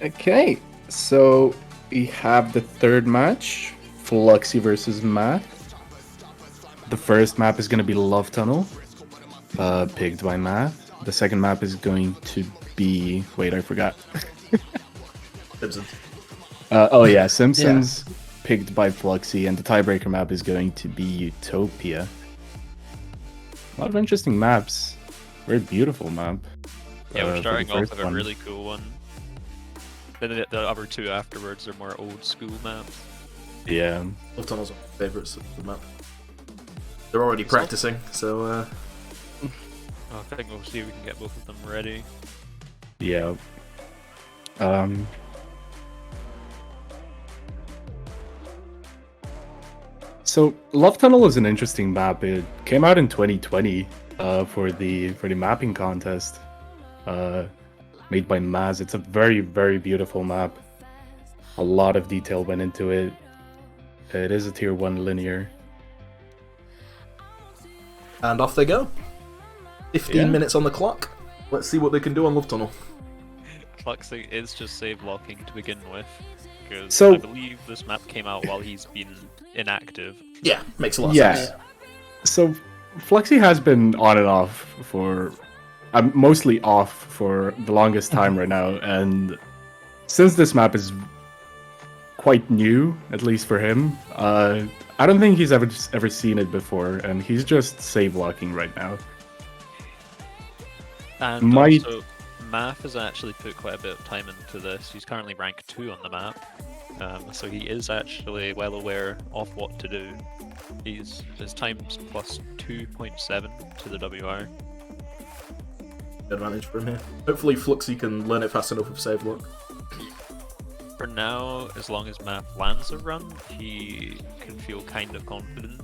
Okay, so we have the third match, Fluxxi versus Math. The first map is going to be Love Tunnel, picked by Math. The second map is going to be... Wait, I forgot. Simpsons. Oh yeah, Yeah. Simpsons, picked by Fluxxi, and the tiebreaker map is going to be Utopia. A lot of interesting maps. Very beautiful map. Yeah, we're for the starting off first with a one. really cool one. Then the other two afterwards are more old school maps. Yeah. Love Tunnel's one of my favourites of the map. They're already practicing, so I think we'll see if we can get both of them ready. Yeah. So Love Tunnel is an interesting map. It came out in 2020 for the mapping contest made by Maz. It's a very, very beautiful map. A lot of detail went into it. It is a tier 1 linear. and off they go. 15 minutes on the clock. Let's see what they can do on Love Tunnel. Fluxxi is just save blocking to begin with, because So- I believe this map came out while he's been inactive. Yeah, makes a lot of Yeah. sense. So Fluxxi has been on and off for... I'm mostly off for the longest time right now, and since this map is quite new, at least for him, I don't think he's ever seen it before, and he's just save blocking right now. And Might- also, Math has actually put quite a bit of time into this. He's currently rank 2 on the map, so he is actually well aware of what to do. His time's plus 2.7 to the WR. Advantage for him here. Hopefully Fluxxi can learn it fast enough with save block. For now, as long as Math lands a run, he can feel kind of confident.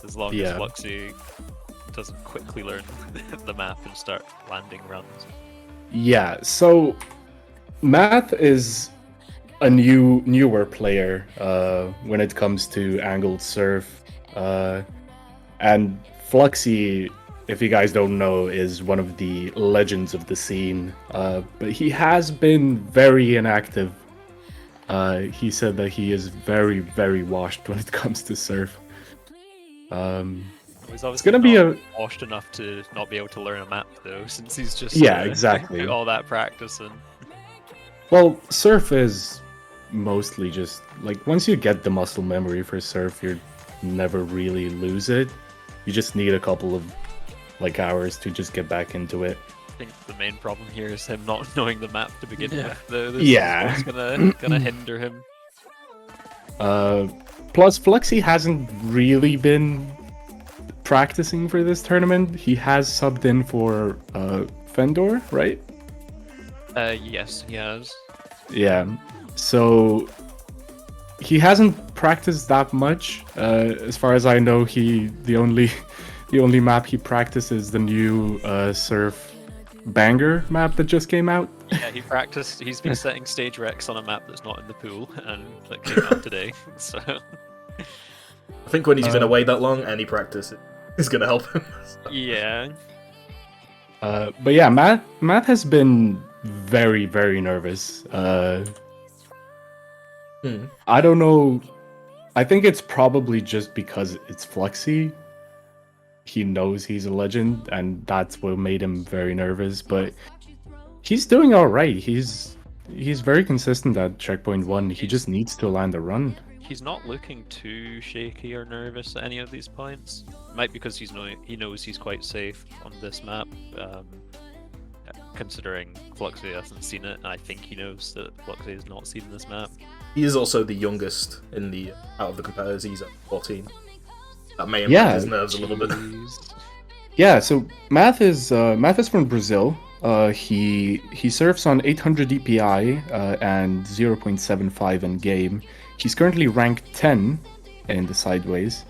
As long Yeah. as Fluxxi doesn't quickly learn the map and start landing runs. Yeah, so Math is a newer player when it comes to angled surf, and Fluxxi, if you guys don't know, is one of the legends of the scene, but he has been very inactive. He said that he is very, very washed when it comes to surf. He's obviously gonna be not washed enough to not be able to learn a map though, since he's just Yeah, exactly. put all that practice in. Well, surf is mostly just like once you get the muscle memory for surf, you never really lose it. You just need a couple of like hours to just get back into it. I think the main problem here is him not knowing the map to begin Yeah. with. Though. This Yeah. is what's gonna hinder him. Plus, Fluxxi hasn't really been practicing for this tournament. He has subbed in for Fendor, right? Yes, he has. Yeah. So he hasn't practiced that much. As far as I know, the only map he practiced is the new surf banger map that just came out. Yeah, he practiced. He's been setting stage recs on a map that's not in the pool, and that came out today. So I think when he's been away that long, any practice is going to help him. yeah, But yeah, Matt has been very, very nervous. I don't know. I think it's probably just because it's Fluxxi. He knows he's a legend, and that's what made him very nervous. But he's doing all right. He's very consistent at checkpoint 1. He just needs to land a run. he's not looking too shaky or nervous at any of these points. Might be because he knows he's quite safe on this map. Considering Fluxxi hasn't seen it, and I think he knows that Fluxxi has not seen this map. He is also the youngest in the out of the competitors. He's at 14. That may impact Yeah. his nerves a little bit. Jeez. Yeah, so Math is from Brazil. He surfs on 800 DPI and 0.75 in game. He's currently ranked 10 in the sideways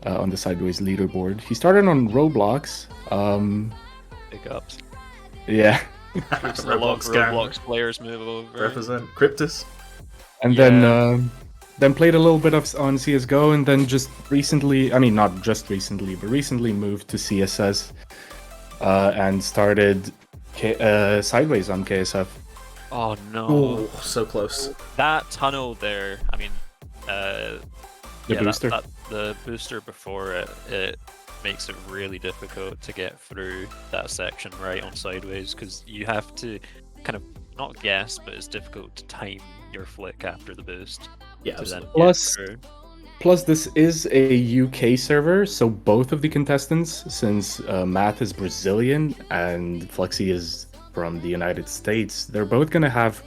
on the sideways leaderboard. He started on Roblox. Big ups. Yeah, Keeps a lot of Roblox gang. Roblox players move over. Represent Cryptus. and then played a little bit on CS:GO, and then just recently, I mean not just recently, but recently moved to CSS and started sideways on KSF. Oh no. Oh, so close. That tunnel there, I mean, booster. The booster before it makes it really difficult to get through that section right on sideways, because you have to kind of not guess, but it's difficult to time your flick after the boost. Yeah, to then absolutely. get Plus, this is a UK server, so both of the contestants, since Math is Brazilian and Fluxxi is from the United States, they're both going to have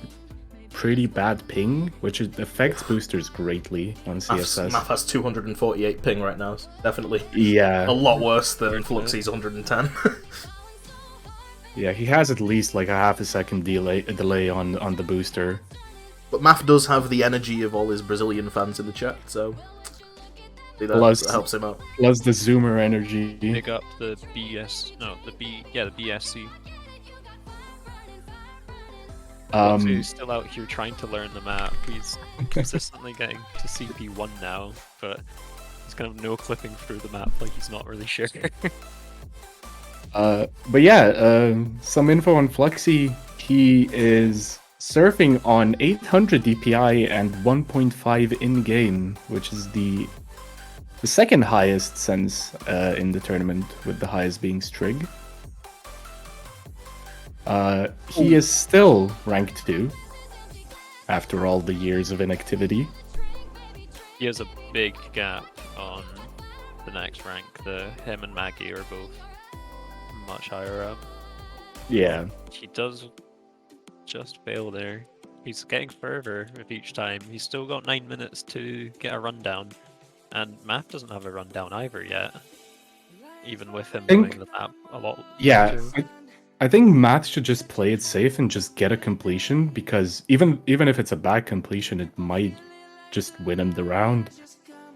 pretty bad ping, which affects boosters greatly on CSS. Math has 248 ping right now. So definitely Yeah. a lot worse than Fluxxi's 110. Yeah, he has at least like a half a second delay on the booster. But Math does have the energy of all his Brazilian fans in the chat, so that helps him out. Plus the zoomer energy. Pick up the the BSC. He's still out here trying to learn the map. He's consistently getting to CP1 now, but he's kind of no clipping through the map, like he's not really sure. But yeah, some info on Fluxxi. He is surfing on 800 DPI and 1.5 in-game, which is the second highest since in the tournament, with the highest being Strig. He is still ranked 2 after all the years of inactivity. He has a big gap on the next rank. Him and Maggie are both much higher up. Yeah. He does just fail there. He's getting further with each time. He's still got 9 minutes to get a rundown, and Math doesn't have a rundown either yet. Even with him knowing the map a lot. Yeah. I think Math should just play it safe and just get a completion, because even if it's a bad completion, it might just win him the round.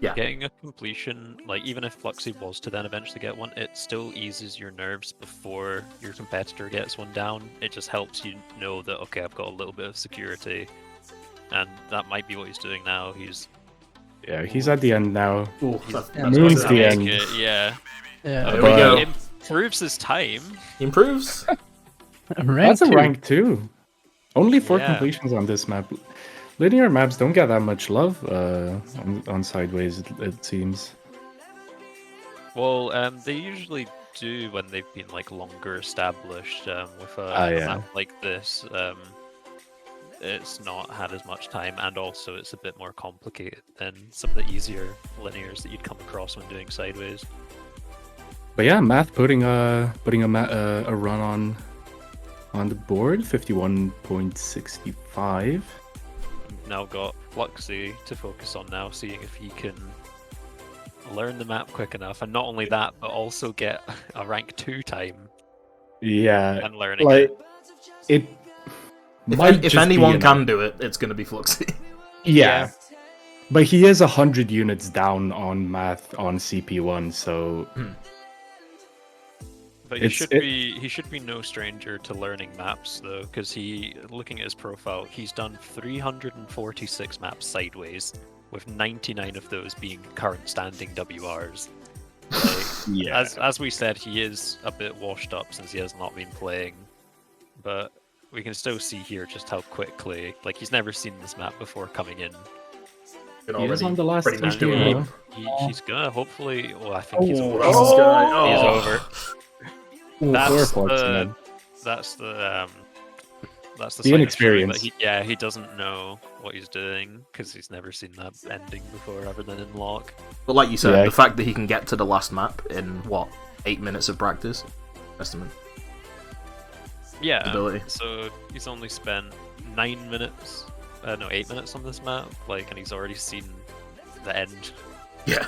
Yeah. Getting a completion, like even if Fluxxi was to then eventually get one, it still eases your nerves before your competitor gets one down. It just helps you know that, okay, I've got a little bit of security, and that might be what he's doing now. He's at the end now. Ooh, Moon's the end. Yeah. There we go. He improves his time. He improves. That's a rank 2. Only 4 Yeah. completions on this map. Linear maps don't get that much love on Sideways, it seems. Well, they usually do when they've been like longer established. With a map like this, it's not had as much time, and also it's a bit more complicated than some of the easier linears that you'd come across when doing Sideways. But yeah, Math putting a run on the board, 51.65. Now got Fluxxi to focus on now, seeing if he can learn the map quick enough, and not only that, but also get a rank 2 time. Yeah, and learning it. If anyone can do it, it's going to be Fluxxi. Yeah, but he is 100 units down on Math on CP1, so. But he should be no stranger to learning maps though, because looking at his profile, he's done 346 maps sideways, with 99 of those being current standing WRs. As we said, he is a bit washed up since he has not been playing, but we can still see here just how quickly, like, he's never seen this map before coming in. He is on the last game. He's gonna hopefully. Well, I think he's over. He's over. That's the inexperience. He doesn't know what he's doing because he's never seen that ending before, other than in lock. But like you said, the fact that he can get to the last map in 8 minutes of practice, estimate. Yeah. Ability. So he's only spent 8 minutes on this map, and he's already seen the end. Yeah.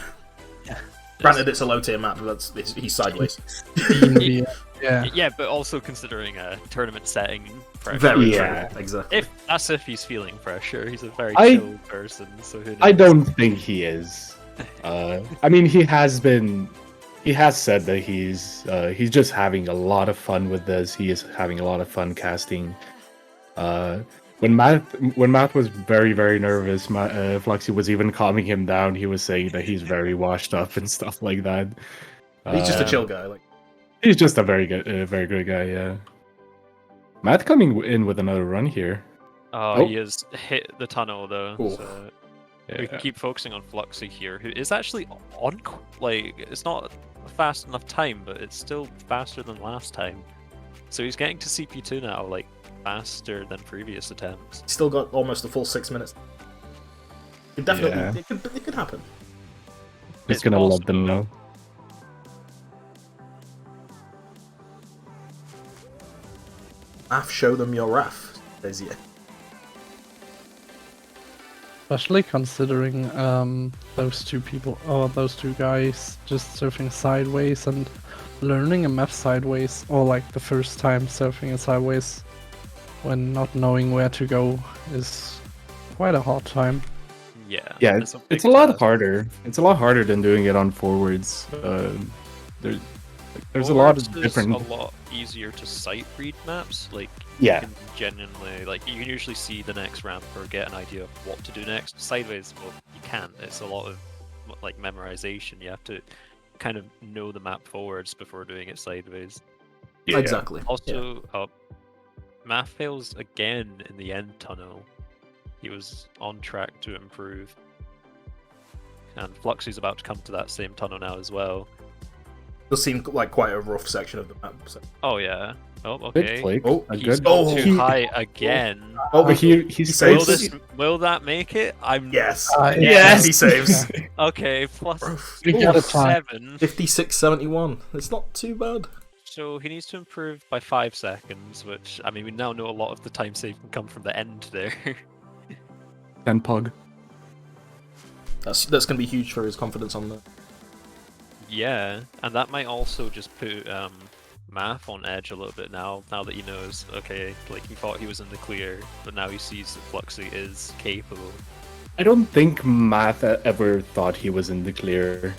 Granted, it's a low tier map, but he's sideways. Yeah, but also considering a tournament setting pressure. Very true, exactly. If he's feeling pressure, he's a very chill person. So who knows? I don't think he is. I mean, he has said that he's just having a lot of fun with this. He is having a lot of fun casting. When Math was very, very nervous, Fluxxi was even calming him down. He was saying that he's very washed up and stuff like that. He's just a chill guy. He's just a very good guy. Yeah. Matt coming in with another run here. Oh, he has hit the tunnel though. Ooh. So Yeah. we can keep focusing on Fluxxi here, who is actually on, like, it's not a fast enough time, but it's still faster than last time. So he's getting to CP2 now, like, faster than previous attempts. Still got almost a full 6 minutes. It definitely, Yeah. it could happen. He's gonna let them know. Af, show them your Raf, says yeah. Especially considering those two people, or those two guys, just surfing sideways and learning a map sideways, or like the first time surfing it sideways when not knowing where to go is quite a hard time. Yeah. Yeah, it's a lot harder. It's a lot harder than doing it on forwards. There's a lot of different. A lot easier to sight read maps. Like, Yeah. you can genuinely, like, you can usually see the next ramp or get an idea of what to do next. Sideways, well, you can't. It's a lot of like memorization. You have to kind of know the map forwards before doing it sideways. Yeah. Exactly. Also, Math fails again in the end tunnel. He was on track to improve. And Fluxxi's about to come to that same tunnel now as well. Does seem like quite a rough section of the map. So. Oh yeah. Oh, Good okay. flake. Oh, a He's good. gone Oh, too high again. Oh, But he He Will saves. will that make it? I'm Yes. Yes. He saves. okay. Plus We got a time. 7. 56.71. It's not too bad. So he needs to improve by 5 seconds, which I mean we now know a lot of the time save can come from the end there. 10 pug. That's gonna be huge for his confidence on that. Yeah, and that might also just put Math on edge a little bit now that he knows, okay, like he thought he was in the clear, but now he sees that Fluxxi is capable. I don't think Math ever thought he was in the clear.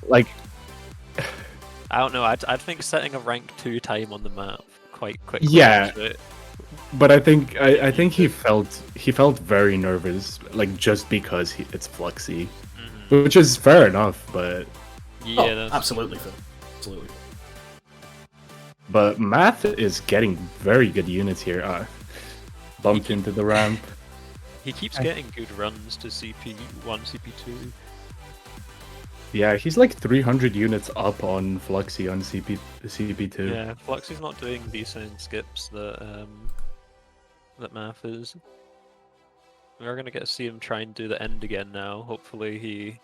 Like, I don't know, I'd think setting a rank 2 time on the map quite quickly. Yeah. But but I think he felt very nervous, like just because it's Fluxxi, which is fair enough. But yeah, Oh, that's absolutely, Phil. Absolutely. but Math is getting very good units here. Bumped into the ramp. he keeps getting good runs to CP1, CP2. Yeah, he's like 300 units up on Fluxxi on CP2. Yeah, Fluxxi's not doing decent skips that Math is. We are gonna get to see him try and do the end again now. Hopefully he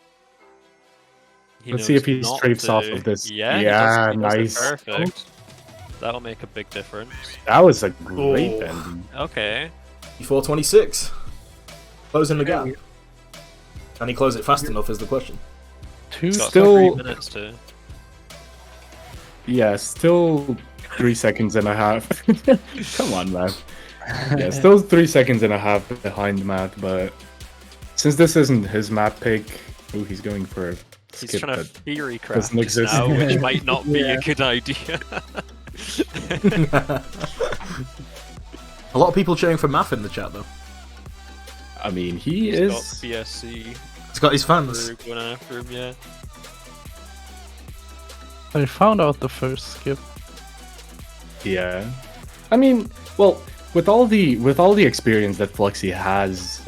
Let's see knows if he not strafes to. off of this. Yeah, Yeah, he does it nice. perfect. That'll make a big difference. That was a great Oh. ending. Okay. 426. Closing the gap. Can he close it fast enough is the question. He's got Still- 3 minutes to. Yeah, still 3 seconds and a half. Come on, man. Yeah, still 3 seconds and a half behind Matt, but since this isn't his map pick, he's going for a He's skip trying to that theory craft doesn't just exist. now, which might not be Yeah. a good idea. A lot of people cheering for Math in the chat though. I mean, he He's got is. BSC He's got his fans. for going after him, yeah. I found out the first skip. Yeah. I mean, well, with all the experience that Fluxxi has,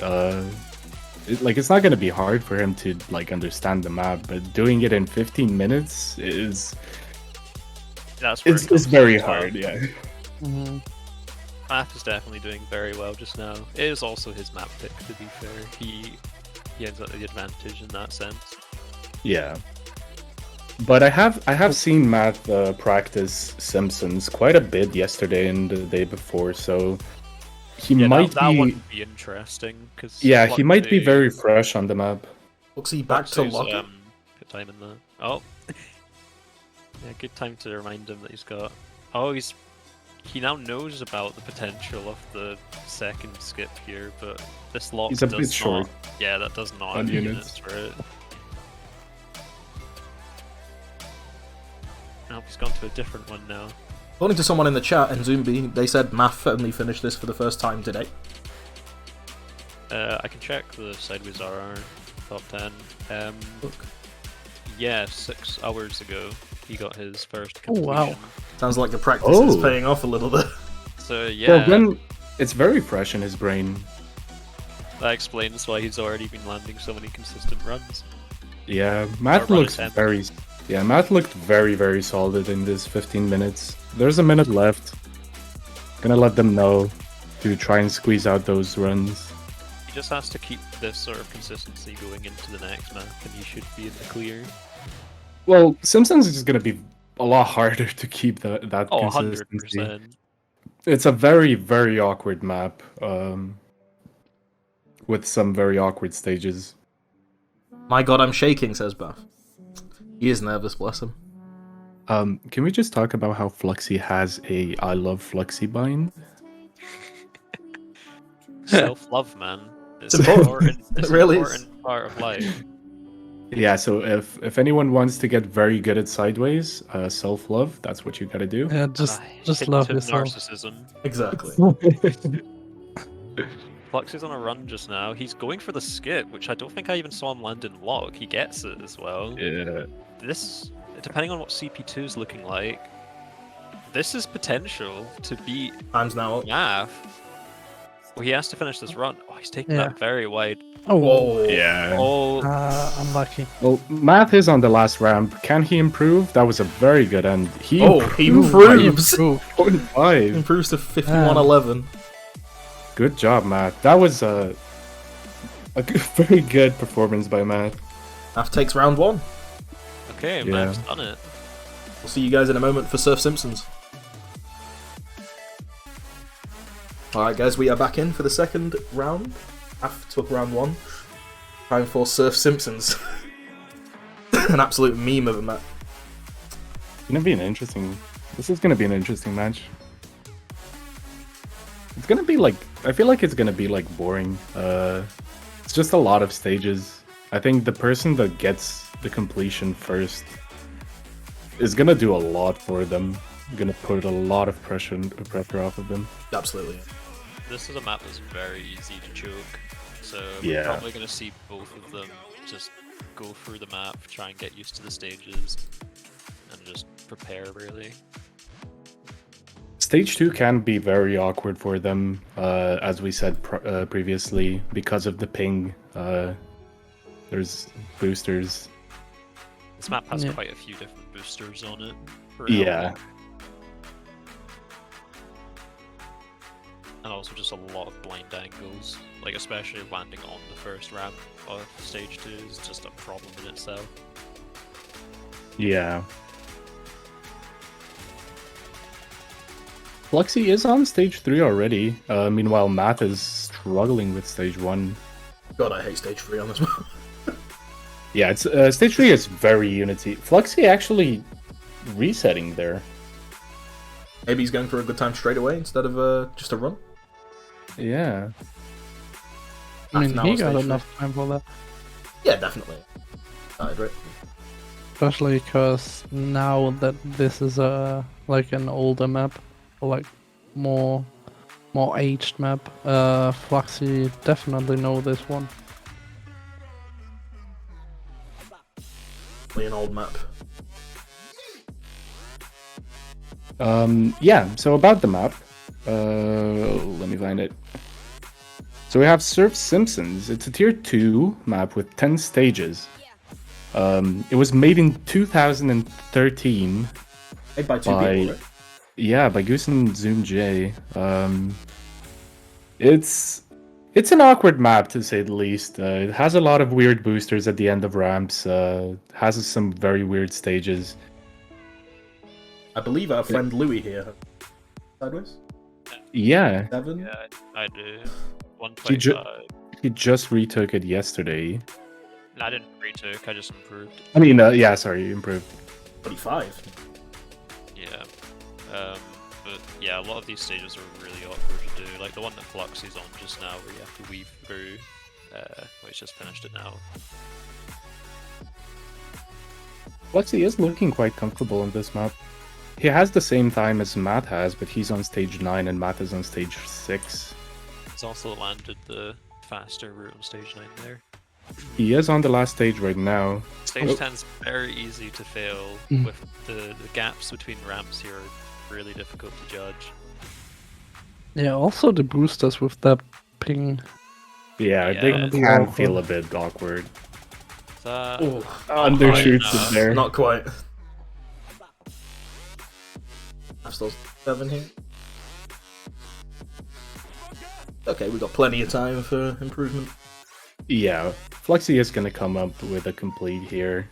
it's not gonna be hard for him to like understand the map, but doing it in 15 minutes is That's where it it's comes very down. hard. Yeah. Mm-hmm. Math is definitely doing very well just now. It is also his map pick, to be fair. He ends up with the advantage in that sense. Yeah. But I have seen Matt practice Simpsons quite a bit yesterday and the day before, so he Yeah, might that be. one would be interesting because Yeah, he might be very fresh on the map. Looks he back to lock it. Good time in there. Oh, yeah, good time to remind him that he's got. Oh, he now knows about the potential of the second skip here, but this lock He's a does bit not. short Yeah, that does not on have the units. for it. Nope, he's gone to a different one now. According to someone in the chat and Zoombi, they said Math only finished this for the first time today. I can check the Sideways RR top 10. Look. Yeah, 6 hours ago he got his first Oh, wow. completion. Sounds like the practice is Oh. paying off a little bit. So yeah, Well, then it's very fresh in his brain. that explains why he's already been landing so many consistent runs. Yeah, Matt run looks attempt. very. Yeah, Matt looked very, very solid in this 15 minutes. There's a minute left. Gonna let them know to try and squeeze out those runs. He just has to keep this sort of consistency going into the next map, and he should be in the clear. Well, Simpsons is gonna be a lot harder to keep that Oh, consistency. 100%. It's a very, very awkward map, with some very awkward stages. My god, I'm shaking, says Buff. He is nervous, bless him. Can we just talk about how Fluxxi has a I love Fluxxi bind? Self-love, man. It's important. It's It really an is. important part of life. Yeah, so if anyone wants to get very good at sideways, self-love, that's what you gotta do. Yeah, just love yourself. Narcissism. Exactly. Fluxxi's on a run just now. He's going for the skip, which I don't think I even saw him land in lock. He gets it as well. Yeah. This, depending on what CP2 is looking like, this is potential to beat Time's now up. Math. Well, he has to finish this run. Oh, he's taking Yeah. that very wide. Oh, Whoa. Yeah. Oh, unlucky. Well, Math is on the last ramp. Can he improve? That was a very good end. He Oh, he improves. Improved. 0.5. Improves to 51-11. Good job, Matt. That was a very good performance by Matt. Math takes round 1. okay, Yeah. Math's done it. We'll see you guys in a moment for Surf Simpsons. Alright guys, we are back in for the second round. Math took round 1. Time for Surf Simpsons. An absolute meme of a map. Gonna be an interesting. This is gonna be an interesting match. It's gonna be like. I feel like it's gonna be like boring. It's just a lot of stages. I think the person that gets the completion first is gonna do a lot for them. Gonna put a lot of pressure off of them. Absolutely. This is a map that's very easy to choke, so Yeah. we're probably going to see both of them just go through the map, try and get used to the stages, and just prepare, really. Stage 2 can be very awkward for them, as we said previously, because of the ping. There's boosters. This map has Yeah. quite a few different boosters on it. for Yeah. Elbow, and also just a lot of blind angles, like especially landing on the first ramp of stage 2 is just a problem in itself. Yeah. Fluxxi is on stage 3 already. Meanwhile, Math is struggling with stage 1. God, I hate stage 3 on this map. Yeah, it's stage 3 is very unity. Fluxxi actually resetting there. Maybe he's going for a good time straight away instead of just a run. Yeah. I mean, Now he on got stage enough time for that. Yeah, definitely. I agree. Especially because now that this is like an older map, or like more aged map, Fluxxi definitely know this one. An old map. Yeah, so about the map. Let me find it. So we have Surf Simpsons. It's a tier 2 map with 10 stages. It was made in 2013. Made by two By- people, right? Yeah, by Goose and Zoom J. It's an awkward map to say the least. It has a lot of weird boosters at the end of ramps. Has some very weird stages. I believe our friend Louis here. Sideways? Yeah, 7? Yeah, I do. He ju- 125. he just retook it yesterday. No, I didn't retake, I just improved. I mean, yeah, sorry, improved. 25. Yeah. But yeah, a lot of these stages are really awkward to do. Like the one that Fluxxi's on just now, where you have to weave through. Well, he's just finished it now. Fluxxi is looking quite comfortable on this map. He has the same time as Matt has, but he's on stage 9 and Matt is on stage 6. He's also landed the faster route on stage 9 there. He is on the last stage right now. Stage Oh. 10's very easy to fail, Mm. with the gaps between ramps here are really difficult to judge. Yeah, also the boosters with that ping. Yeah, Yeah. they Gonna be can awkward. feel a bit awkward. That Oh, Undershoots enough. it there. not quite. I'm still 7 here. Okay, we've got plenty of time for improvement. Yeah, Fluxxi is gonna come up with a complete here.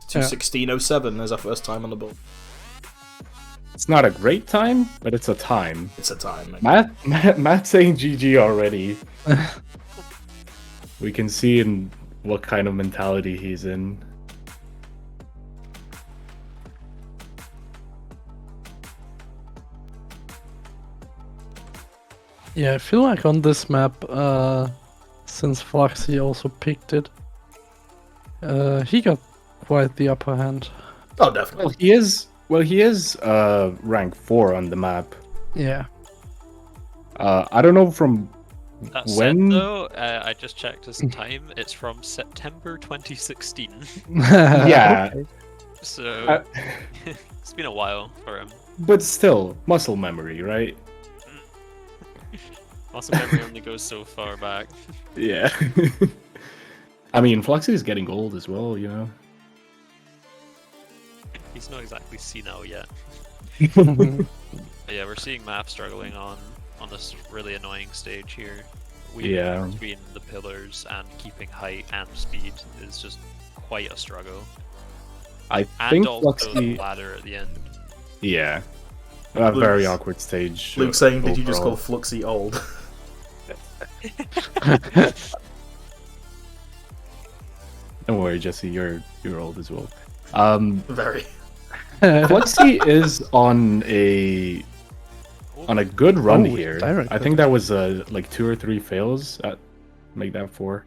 2:16:07 is our first time on the board. It's not a great time, but it's a time. It's a time. Matt saying GG already. We can see in what kind of mentality he's in. Yeah, I feel like on this map, since Fluxxi also picked it, he got quite the upper hand. Oh, definitely. He is rank 4 on the map. Yeah. I don't know from That when. said, though, I just checked his time. It's from September 2016. Yeah, So it's been a while for him. but still, muscle memory, right? Muscle memory only goes so far back. Yeah. I mean, Fluxxi is getting old as well, you know. He's not exactly senile yet. But yeah, we're seeing Math struggling on this really annoying stage here. Yeah. Between the pillars and keeping height and speed is just quite a struggle. I And think also the Fluxxi. ladder at the end. Yeah. A very Luke's- awkward stage. Luke saying, did you just call overall. Fluxxi old? Don't worry, Jesse. You're old as well. Very. Fluxxi is on a good run Oh, here. direct I think that was like 2 or 3 fails at make that 4.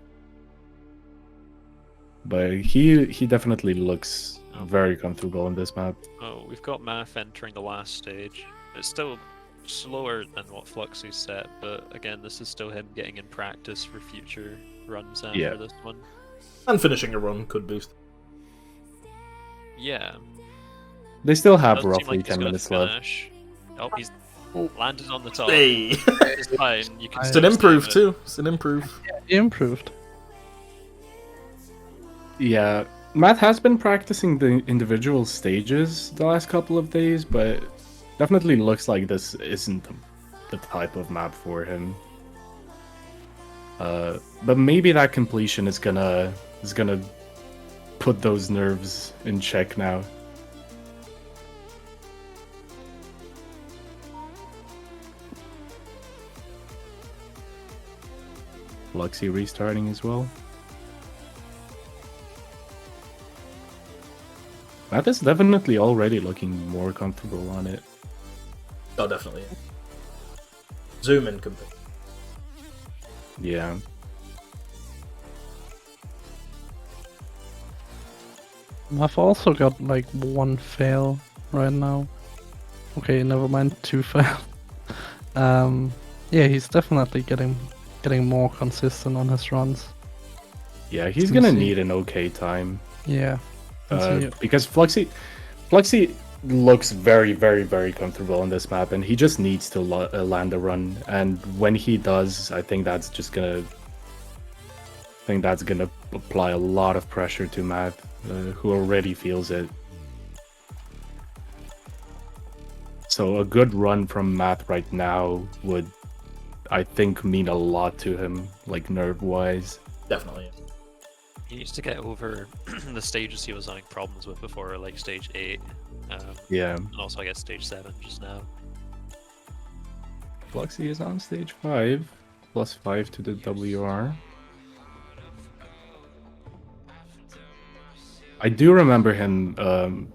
But he definitely looks very comfortable on this map. Oh, we've got Math entering the last stage. It's still slower than what Fluxxi set, but again, this is still him getting in practice for future runs after Yeah. this one. And finishing a run could boost. Yeah. They still have Doesn't seem roughly like he's 10 gonna minutes left. finish. Oh, he's landed on the top. Hey! It's fine. You can It's still an improve, save it. too. It's an improve. He improved. Yeah, Matt has been practicing the individual stages the last couple of days, but definitely looks like this isn't the type of map for him. But maybe that completion is gonna put those nerves in check now. Fluxxi restarting as well. Matt is definitely already looking more comfortable on it. Oh, definitely. Zoom in could be. Yeah. I've also got like 1 fail right now. Okay, never mind, 2 fail. Yeah, he's definitely getting more consistent on his runs. Yeah, he's Let's gonna see. need an okay time. Yeah. Let's see. Because Fluxxi looks very, very, very comfortable on this map, and he just needs to land a run. And when he does, I think that's gonna apply a lot of pressure to Matt, who already feels it. So a good run from Matt right now would, I think, mean a lot to him, like nerve-wise. Definitely. He needs to get over the stages he was having problems with before, like stage 8. Yeah. And also, I guess, stage 7 just now. Fluxxi is on stage 5, plus 5 to the WR. I do remember him,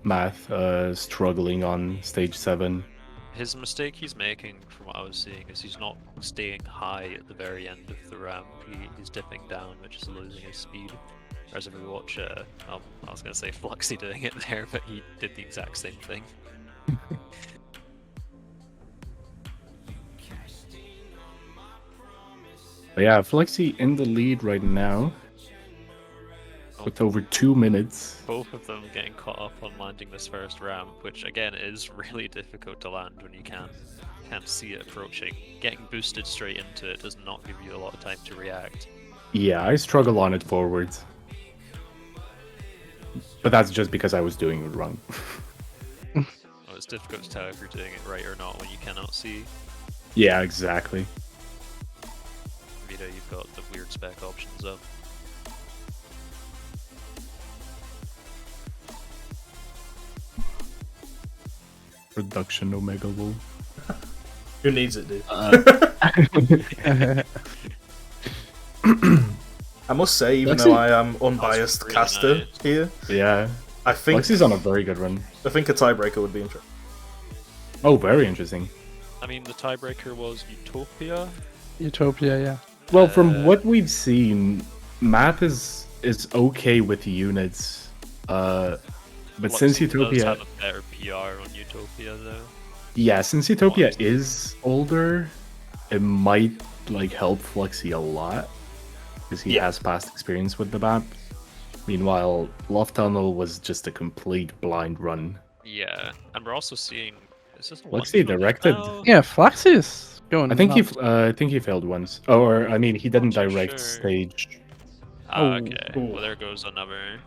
Math, struggling on stage 7. His mistake he's making, from what I was seeing, is he's not staying high at the very end of the ramp. He's dipping down, which is losing his speed. Whereas if we watch, I was going to say Fluxxi doing it there, but he did the exact same thing. But yeah, Fluxxi in the lead right now. Oh, with over 2 minutes. Both of them getting caught up on landing this first ramp, which again is really difficult to land when you can't see it approaching. Getting boosted straight into it does not give you a lot of time to react. Yeah, I struggle on it forwards. But that's just because I was doing it wrong. Well, it's difficult to tell if you're doing it right or not when you cannot see. Yeah, exactly. Vita, you've got the weird spec options up. Production Omega Wolf. Who needs it, dude? I must say, even though I am unbiased really caster nice. here, Yeah. I think Fluxxi's on a very good run. a tiebreaker would be interesting. Oh, very interesting. I mean, the tiebreaker was Utopia. Utopia, yeah. Well, from what we've seen, Math is okay with units. But since Fluxxi does Utopia... have a better PR on Utopia, though. Yeah, since Utopia is older, it might like help Fluxxi a lot. Because he has past experience with the map. Meanwhile, Love Tunnel was just a complete blind run. Yeah, and we're also seeing. Is this a Fluxxi one-shot directed. now? Yeah, Fluxxi is going. I think he, nuts. I think he failed once. Or I mean, he didn't Not too direct sure. stage. Ah, okay. Ooh. Well, there goes another.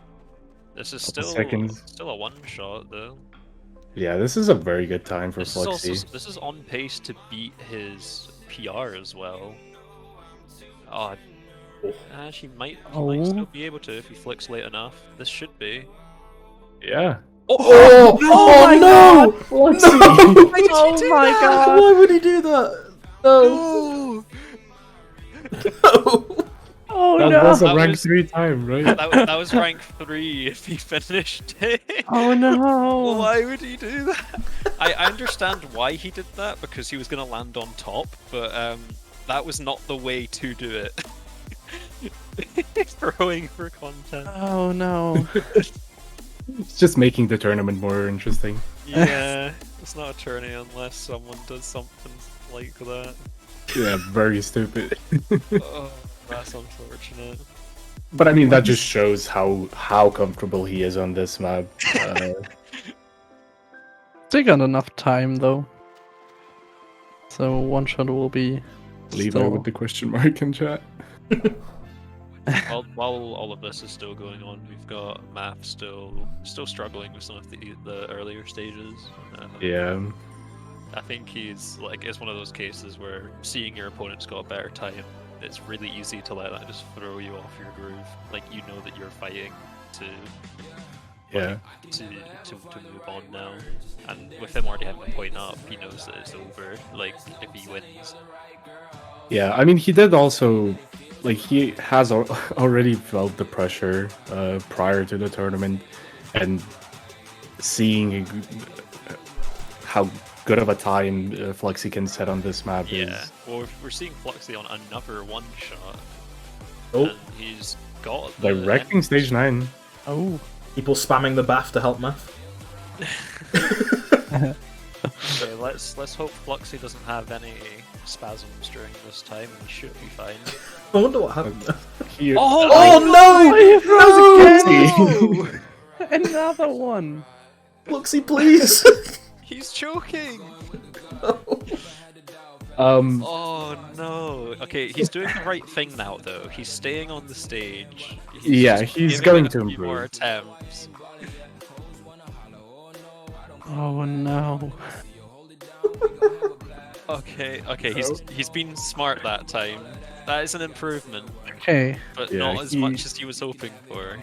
This is Couple still seconds. still a one shot though. Yeah, this is a very good time for This is also Fluxxi. this is on pace to beat his PR as well. Oh, she might still be able to if he flicks late enough. This should be. Yeah. Oh no! Fluxxi! Oh my god! Why would he do that? No! No! Oh That no! was a That rank was- 3 time, right? That was rank 3 if he finished it. Oh no! Why would he do that? I understand why he did that because he was going to land on top, but that was not the way to do it. Throwing for content. Oh no! It's just making the tournament more interesting. Yeah, it's not a tourney unless someone does something like that. Yeah, very stupid. Oh, that's unfortunate. But I mean, that just shows how comfortable he is on this map. They got enough time though, so one shot will be. Levi still- with the question mark in chat. While all of this is still going on, we've got Math still struggling with some of the earlier stages. Yeah. I think he's like it's one of those cases where seeing your opponent's got a better time, it's really easy to let that just throw you off your groove. Like you know that you're fighting to Yeah. to move on now, and with him already having a point up, he knows that it's over. Like if he wins. Yeah, I mean, he did also, like, he has already felt the pressure prior to the tournament, and seeing how good of a time Fluxxi can set on this map Yeah. is... Well, we're seeing Fluxxi on another one shot. Oh. And he's got the Directing stage 9. Oh. People spamming the bath to help Math. So let's hope Fluxxi doesn't have any spasms during this time, and he should be fine. I wonder what happened. He, Oh no! Another one. Fluxxi, please! He's choking! Oh no! Okay, he's doing the right thing now though. He's staying on the stage. Yeah, just he's giving going it to a few more improve. attempts. Oh no. Okay, he's been smart that time. That is an improvement, Okay. but Yeah, not as he- much as he was hoping for.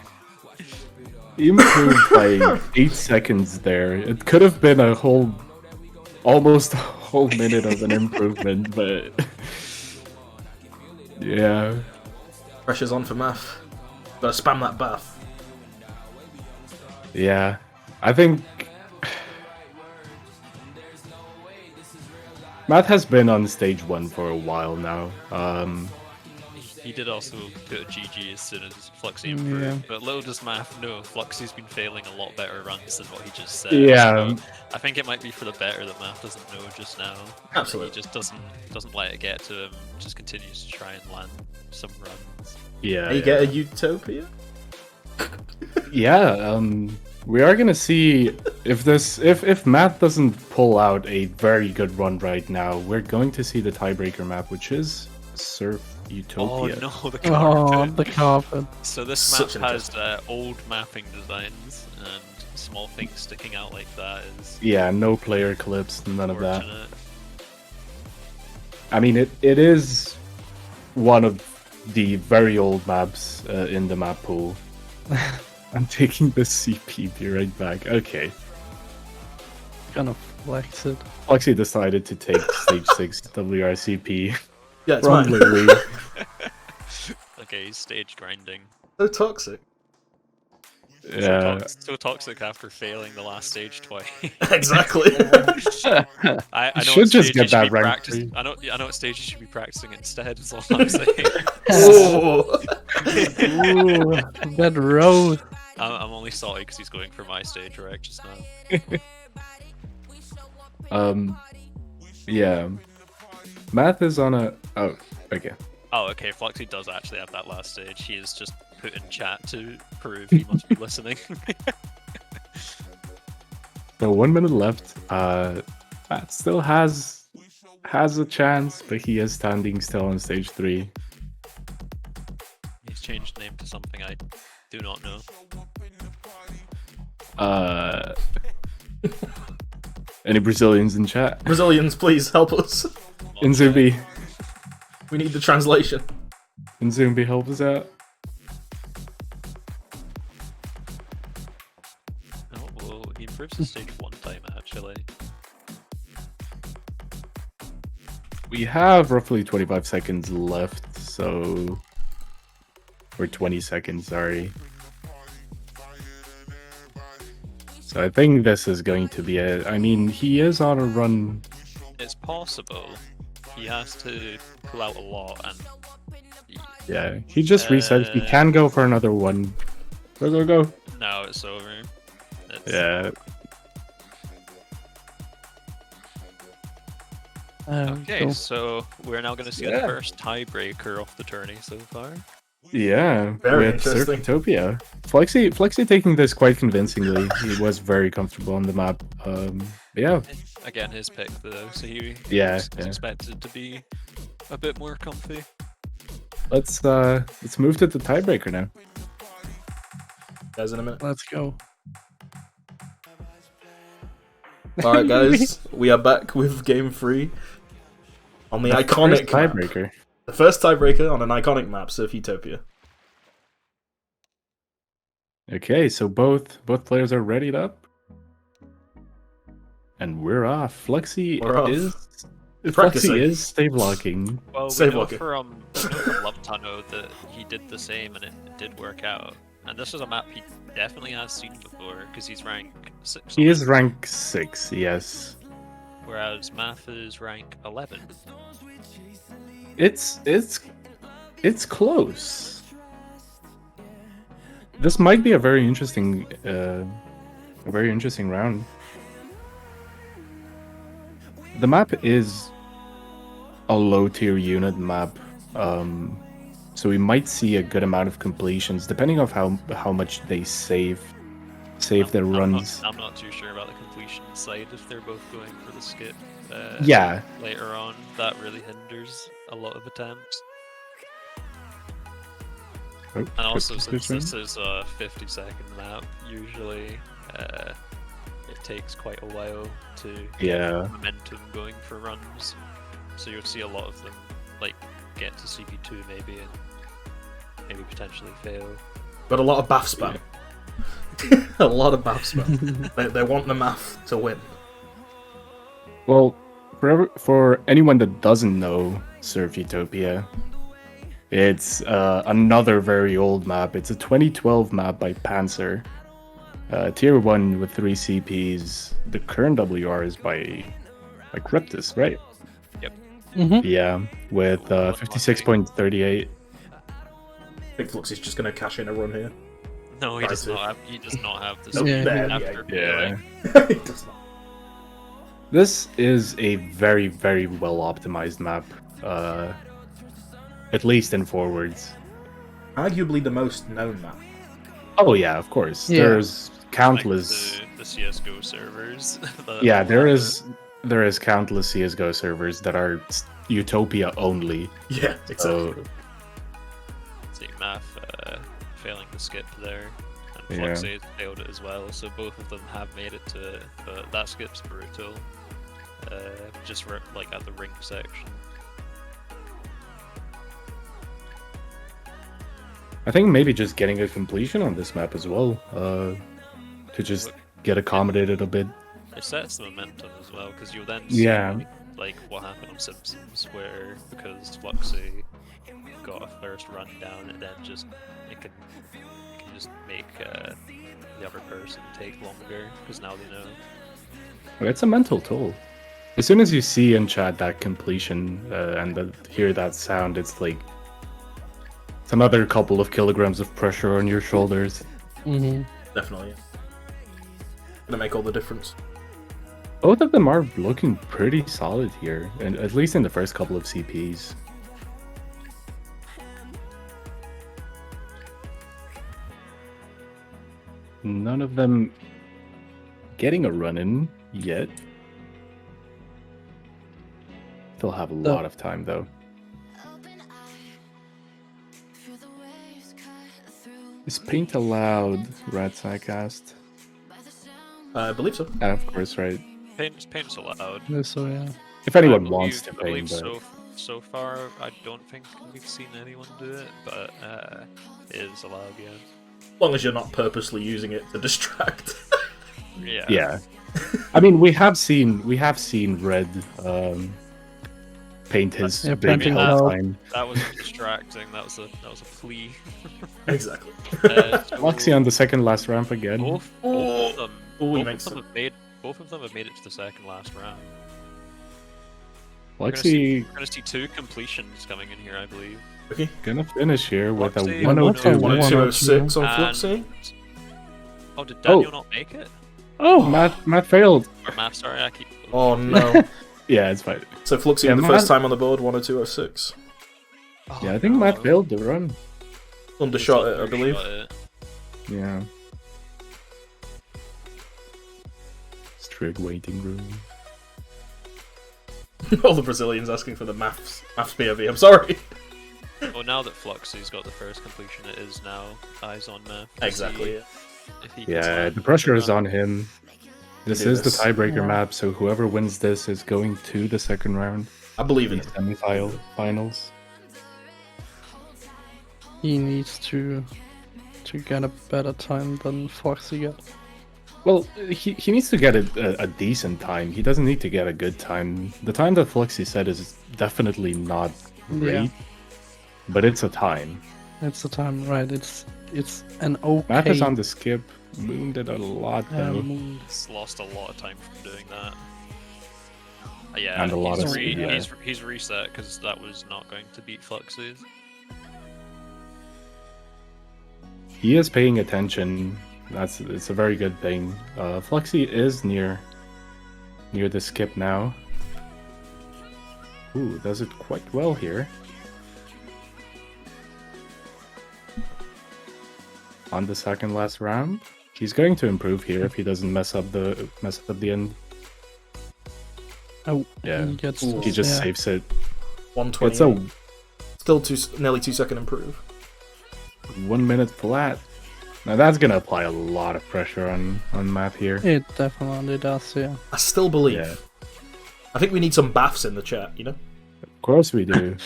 he improved by 8 seconds there. It could have been almost a whole minute of an improvement, but... Yeah. Pressure's on for Math. Gotta spam that bath. Yeah. I think... Matt has been on stage 1 for a while now. He did also put a GG as soon as Fluxxi Yeah. improved, but little does Math know Fluxxi's been failing a lot better runs than what he just said. Yeah. So I think it might be for the better that Math doesn't know just now. Absolutely. He just doesn't let it get to him. Just continues to try and land some runs. Yeah. You yeah. get a Utopia? Yeah, we are gonna see if Matt doesn't pull out a very good run right now, we're going to see the tiebreaker map, which is Surf Oh Utopia. no, the Oh, carpet. the carpet. So this Such map an has old mapping designs, and small things sticking out like that is Yeah, no player clips, none of that. unfortunate. I mean, it is one of the very old maps in the map pool. I'm taking the CP, be right back. Okay. Gonna flex it. Fluxxi decided to take stage 6 WRCP Yeah, it's from mine. Lily. Okay, he's stage grinding. So toxic. Yeah. So toxic after failing the last stage twice. Exactly. I know should what just stage get you should that be rank practicing. three. I know what stage you should be practicing instead. Is all I'm saying. Oh. Ooh, that road. I'm only salty because he's going for my stage right just now. Yeah. Math is on a. Oh, okay. Oh, okay. Fluxxi does actually have that last stage. He is just put in chat to prove he must be listening. So 1 minute left. Matt still has a chance, but he is standing still on stage 3. He's changed name to something I do not know. Any Brazilians in chat? Brazilians, please help us. Inzumbi. We need the translation. Inzumbi, help us out. Oh, well, he improves his stage 1 time actually. We have roughly 25 seconds left, so... Or 20 seconds, sorry. So I think this is going to be it. I mean, he is on a run. It's possible. He has to pull out a lot, and Yeah, he just reset. He can go for another one. Go. now it's over. It's, Yeah. Okay, Cool. so we're now going to see the Yeah. first tiebreaker of the tourney so far. Yeah, Very with Surf interesting. Utopia. Fluxxi taking this quite convincingly. He was very comfortable on the map. Yeah, Again, his pick though, so he Yeah, was yeah. expected to be a bit more comfy. let's move to the tiebreaker now. Guys, in a minute. Let's go. Alright, guys, we are back with game 3 on the First iconic map. tiebreaker. The first tiebreaker on an iconic map, Surf Utopia. Okay, so both players are readied up, and we're off. We're off. Practicing. Fluxxi is stave locking. Well, Save we know lucky. from Love Tunnel that he did the same and it did work out. And this is a map he definitely has seen before because he's rank 6. He on is it, rank 6. Yes, whereas Math is rank 11. it's close. This might be a very interesting round. The map is a low tier unit map, so we might see a good amount of completions depending on how much they save their runs. I'm not too sure about the completion side if they're both going for the skip. Yeah, Later on, that really hinders a lot of attempts. Oh, And also, quick since decision. this is a 50-second map, usually it takes quite a while to get Yeah. momentum going for runs. So you'll see a lot of them like get to CP2 maybe and maybe potentially fail. But a lot of bath spam. A lot of bath spam. they want the math to win. Well, for anyone that doesn't know Surf Utopia, it's another very old map. It's a 2012 map by Panzer. Tier 1 with 3 CPs. The current WR is by Cryptus, right? Mm-hmm. Yeah, with 56.38. Big Flux is just going to cash in a run here. No, he Try does to. not have. He does not have the Nope, Yeah, there, after Yeah. He does not. This is a very, very well optimized map. At least in forwards. Arguably the most known map. Oh yeah, of course. Yeah. There's countless. Like the CS:GO servers. Yeah, there is countless CS:GO servers that are Utopia only. Yeah, exactly. So See, Math failing to skip there, and Yeah. Fluxxi failed it as well. So both of them have made it to it, but that skip's brutal. Just like at the ring section. I think maybe just getting a completion on this map as well, to just get accommodated a bit. It sets the momentum as well, because you'll then Yeah. see like what happened on Simpsons, where because Fluxxi got a first run down, and then just it can just make the other person take longer, because now they know. It's a mental toll. As soon as you see in chat that completion and hear that sound, it's like it's another couple of kilograms of pressure on your shoulders. Mm-hmm. Definitely. Gonna make all the difference. Both of them are looking pretty solid here, and at least in the first couple of CPs. None of them getting a run in yet. Still have a lot of time though. Is paint allowed, Rat Psycast? I believe so. Of course, right. Paint's allowed. Yeah, so yeah. If anyone I wants believe- to I believe paint, but so far, I don't think we've seen anyone do it, but it is allowed, yeah. As long as you're not purposely using it to distract. Yeah. yeah. I mean, we have seen Red paint his Yeah, big painting hell allowed. time. That was distracting. That was a plea. Exactly. So Fluxxi on the second last ramp again. both of them, Oh, he both makes of them it. have made it to the second last round. Fluxxi We're gonna see 2 completions coming in here, I believe. Okay. gonna finish here with a Fluxxi, 102. 102.06 on And- Fluxxi. Oh, did Daniel not make it? Oh, Matt failed. Or Matt, sorry, I keep. Oh no. Yeah, it's fine. So Fluxxi Yeah, the Matt- first time on the board, 102.06. Oh, Yeah, I think no. Matt failed the run. Undershot it, I believe. Undershot it. Yeah. Strict waiting room. All the Brazilians asking for the maths POV. I'm sorry. Well, now that Fluxxi's got the first completion, it is now eyes on Math. to Exactly. see if he can Yeah, slide the pressure the is on him. This do is the this. tiebreaker Yeah. map, so whoever wins this is going to the second round, I believe the in it. semi-finals. He needs to get a better time than Fluxxi got. Well, he needs to get a decent time. He doesn't need to get a good time. The time that Fluxxi said is definitely not great, Yeah. but it's a time. It's the time, right? It's an okay. Matt is on the skip. Moon did a lot though. move. He's lost a lot of time from doing that. Yeah, And a lot he's, of speed, yeah. he's reset because that was not going to beat Fluxxi's. He is paying attention. It's a very good thing. Fluxxi is near the skip now. Ooh, does it quite well here. On the second last round, he's going to improve here if he doesn't mess up the end. Oh, Yeah, he gets. Ooh. he just yeah. saves it. 120. It's a Still nearly 2 second improve. 1 minute flat. Now that's gonna apply a lot of pressure on Matt here. It definitely does, yeah. I still believe. Yeah. I think we need some baths in the chat, you know? Of course we do.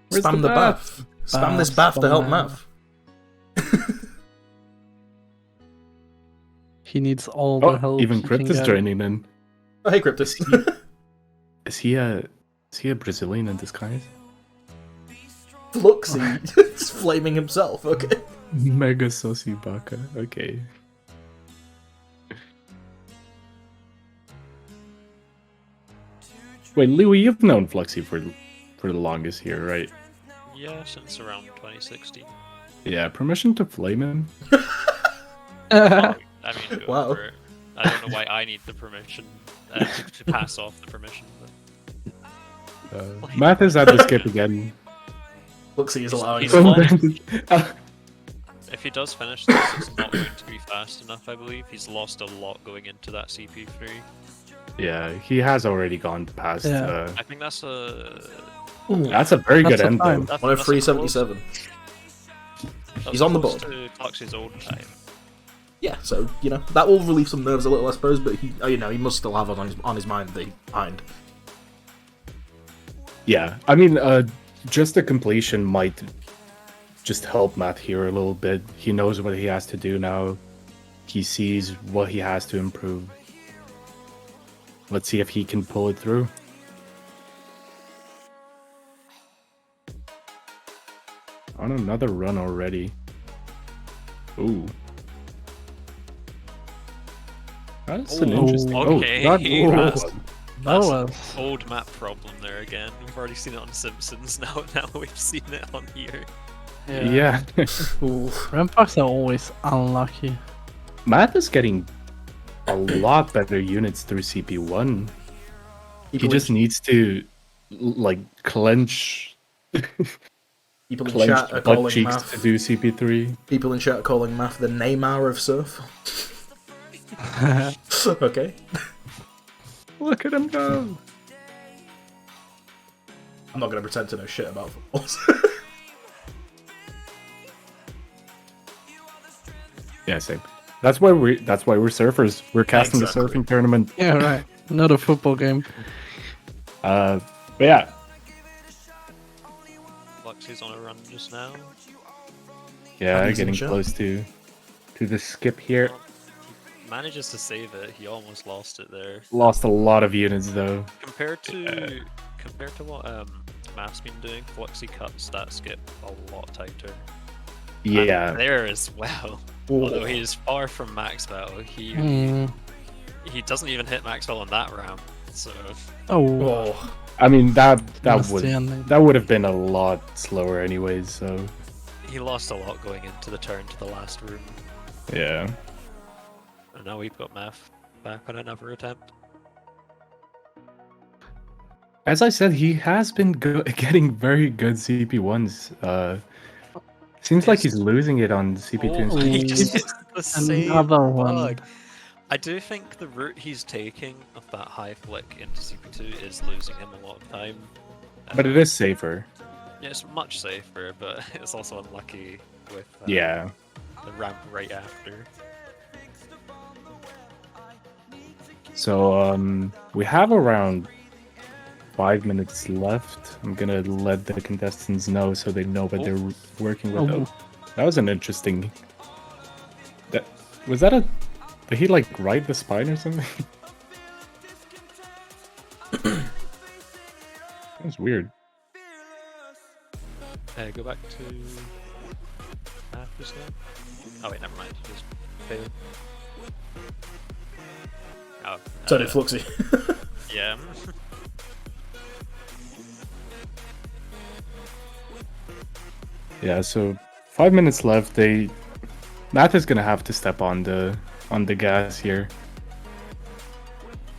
Where's Spam the bath? bath. Spam this bath to help math. He needs all the Oh, help. even he Crypt can is get. joining in. Oh, hey, Cryptus. Is he a Brazilian in disguise? Fluxxi. It's flaming himself, okay. Mega saucy baka. Okay. Wait, Louis, you've known Fluxxi for the longest here, right? Yeah, since around 2016. Yeah, permission to flame him? Well, I mean, go Wow. for it. I don't know why I need the permission to pass off the permission. But Matt is at the skip again. Fluxxi is allowing he's it. fine. If he does finish this, it's not going to be fast enough, I believe. He's lost a lot going into that CP3. Yeah, he has already gone past. Yeah. I think that's a... That's a very That's good a end, time. though. 103.77. He's on the board. To Fluxxi's old time. Yeah, so that will relieve some nerves a little, I suppose. But he must still have on his mind the behind. Yeah, I mean, just the completion might just help Matt here a little bit. He knows what he has to do now. He sees what he has to improve. Let's see if he can pull it through. On another run already. Ooh. That's an interesting... okay. That's That was... Old map problem there again. We've already seen it on Simpsons, now we've seen it on here. Yeah. Ramparts are always unlucky. Matt is getting a lot better units through CP1. He just needs to, like, clench People in chat are butt calling cheeks Math. to do CP3. People in chat are calling Math the Neymar of Surf. Okay. Look at him go! I'm not gonna pretend to know shit about football. Yeah, same. That's why we're surfers. We're casting the Exactly. surfing tournament. Yeah, right. Not a football game. But yeah. Fluxxi's on a run just now. Yeah, Abby's in getting chat. close to the skip here. Manages to save it. He almost lost it there. Lost a lot of units though. Compared to what Math's been doing, Fluxxi cuts that skip a lot tighter. Yeah. And there as well. Although he is far from Maxwell, he doesn't even hit Maxwell on that round. So Oh, I mean that Nasty ending. would have been a lot slower anyways, so he lost a lot going into the turn to the last room. yeah. And now we've got Math back on another attempt. As I said, he has been getting very good CP1s. Seems like he's losing it on CP2 and Oh, CP3. he just hit the same Another one. bug. I do think the route he's taking of that high flick into CP2 is losing him a lot of time. But it is safer. Yeah, it's much safer, but it's also unlucky with Yeah. the ramp right after. So we have around 5 minutes left. I'm gonna let the contestants know so they know what they're working with. Oh. That was an interesting. Was that a? Did he like ride the spine or something? That was weird. Go back to Math just now. Oh wait, never mind. Just failed. Oh, so did Fluxxi. yeah. Yeah. So 5 minutes left. Matt is gonna have to step on the gas here.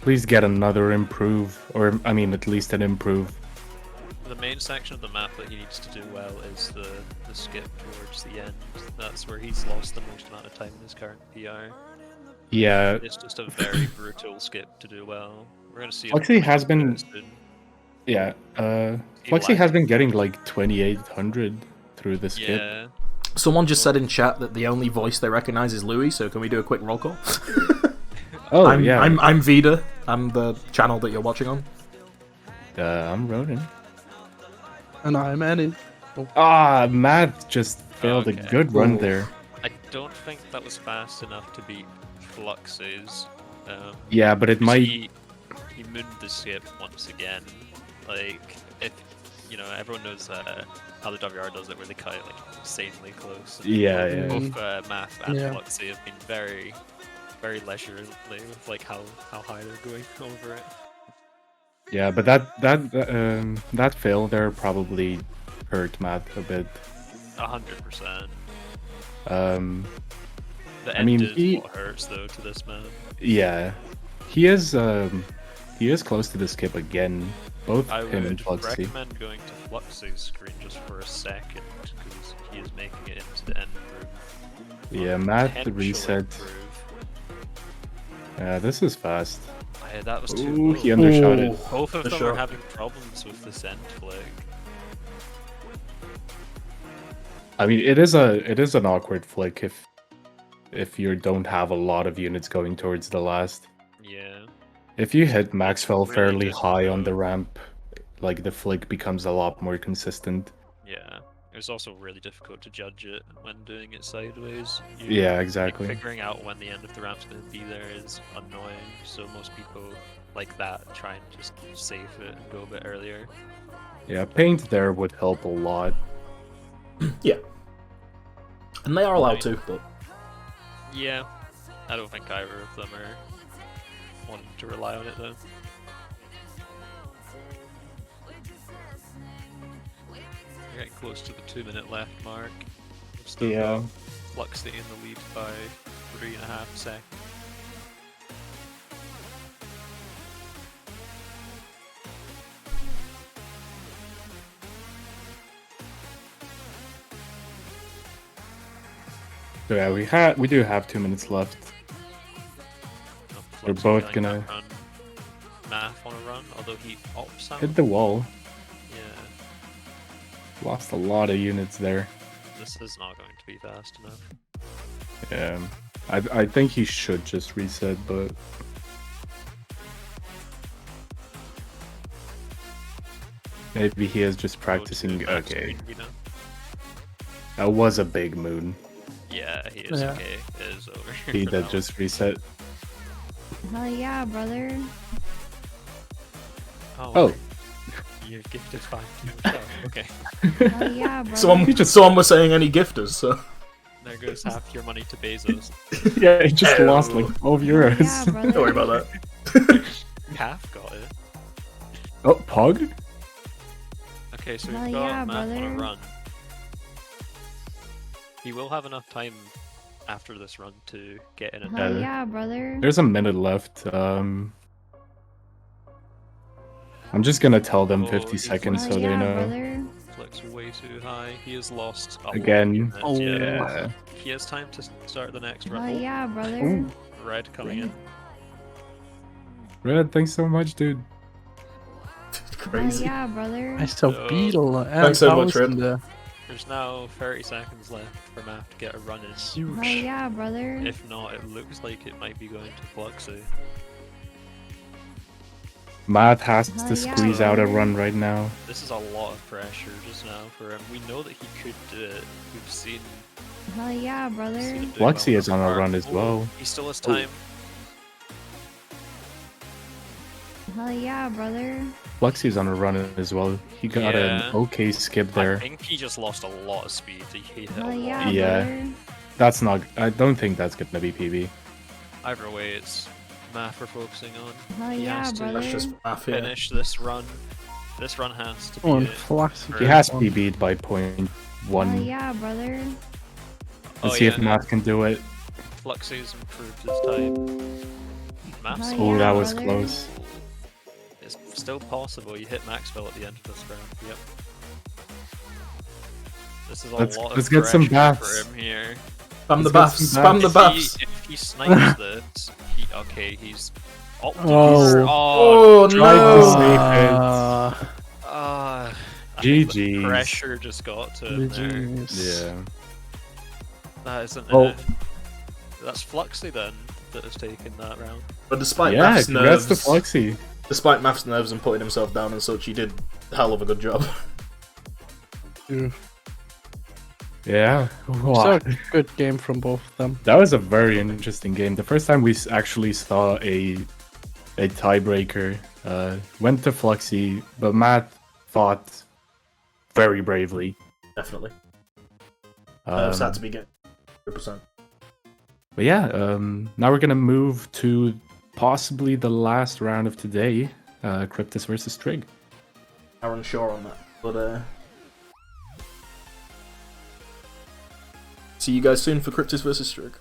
Please get another improve, or I mean at least an improve. The main section of the map that he needs to do well is the skip towards the end. That's where he's lost the most amount of time in his current PR. Yeah. It's just a very brutal skip to do well. We're gonna see. Fluxxi has been. soon. Yeah. He Fluxxi has lagged. been getting like 2,800 through the skip. Yeah. Someone just said in chat that the only voice they recognize is Louis. So can we do a quick roll call? Oh I'm, yeah. I'm Vida. I'm the channel that you're watching on. I'm Ronan. And I'm Eddie. Ah, Matt just failed a Okay. good run Ooh. there. I don't think that was fast enough to beat Fluxxi's. Yeah, but it might. He mooned the skip once again. Like, if everyone knows how the WR does it, where they cut it like insanely close. And Yeah, yeah. Both Math and Yeah. Fluxxi have been very, very leisurely with like how high they're going over it. Yeah, but that fail there probably hurt Matt a bit. 100%. I The end mean, is what hurts though to this man. Yeah, he is he is close to the skip again. Both I him and would Fluxxi. recommend going to Fluxxi's screen just for a second, because he is making it into the end room. Yeah, Matt Potentially reset. improve. This is fast. That was too Ooh, low. he undershot it. Both of The them shot. are having problems with this end flick. I mean, it is an awkward flick if you don't have a lot of units going towards the last. Yeah. If you hit Maxwell really fairly high on difficult. the ramp, like the flick becomes a lot more consistent. Yeah. It was also really difficult to judge it when doing it sideways. Yeah, like, exactly. figuring out when the end of the ramp's going to be there is annoying, so most people like that try and just save it and go a bit earlier. Yeah, paint there would help a lot. Yeah. And they are allowed to, but Yeah, I don't think either of them are wanting to rely on it though. We're getting close to the 2-minute left mark. We've still Yeah. got Fluxxi in the lead by 3.5 seconds. So yeah, we do have 2 minutes left. Oh, We're Fluxxi both getting gonna- that run. Math on a run, although he opts out. Hit the wall. Yeah, Lost a lot of units there. this is not going to be fast enough. Yeah. I think he should just reset, but maybe he is just Go to practicing. max Okay, speed, you know? that was a big moon. Yeah, he is Yeah. okay. It is over. He for did now. just reset. Hell yeah, brother. Oh, You gifted 5 to yourself. Okay, Hell yeah, brother. someone was saying any gifters, so there goes half your money to Bezos. yeah, he just Oh. lost like 12 euros. Yeah, brother. don't worry about that. Half got it. Oh, Pog? Okay, so Hell we've got yeah, Math on a brother. run. He will have enough time after this run to get in and Hell Yeah. yeah, brother. There's a minute left. I'm just gonna tell them Oh, 50 he's seconds Hell so yeah, they know. brother. flicks way too high. He has lost a lot of Again. units, Oh, Yeah. He has time to start the next run. Hell yeah, brother. Ooh. Red coming in. Red, thanks so much, dude. Hell Crazy. yeah, brother. I saw So- Beetle and Thanks so much, Bowser Red. in there. There's now 30 seconds left for Math to get a run in. Huge. Hell yeah, brother. If not, it looks like it might be going to Fluxxi. Matt has Hell to yeah, squeeze out a brother. run right now. This is a lot of pressure just now for him. We know that he could do it. We've seen. Hell yeah, brother. seen him do Fluxxi well is on a before. run as well. He still has time. Hell yeah, brother. Fluxxi's on a run as well. He got Yeah. an okay skip I there. think he just lost a lot of speed. He hit a Hell lot. yeah, Yeah. brother. That's not. I don't think that's gonna be PB. Either way, it's Math we're focusing on. Hell He yeah, has to brother. That's just math here. Finish this run. This run has to be Oh, and it. Fluxxi He has one. PB'd by point Hell 1. yeah, brother. Let's Oh, see yeah, if no. Matt can do it. Fluxxi's improved his time. Math's Oh, Oh, yeah, that was brother. close. It's still possible. You hit Maxwell at the end of this round. Yep. This is a Let's- lot of let's get some pressure baths. for him here. Spam the Let's get baths. some Spam the baths. baths. If he snipes this, he's opted Oh. for- Oh, tried to no. save it. I think the GG's. pressure just got to him there. GG's. Yeah. That isn't Oh. it. That's Fluxxi then that has taken that round. But despite Yeah, Math's congrats to nerves, Fluxxi. despite Math's nerves and putting himself down and such, he did a hell of a good job. Dude. Yeah. So Wow. good game from both of them. That was a very interesting game. The first time we actually saw a tiebreaker went to Fluxxi, but Matt fought very bravely. Definitely. Um, Sad to be getting 100%. But yeah, now we're gonna move to possibly the last round of today, Cryptus versus Trig. Aaron Shaw on that. But see you guys soon for Cryptus versus Strig.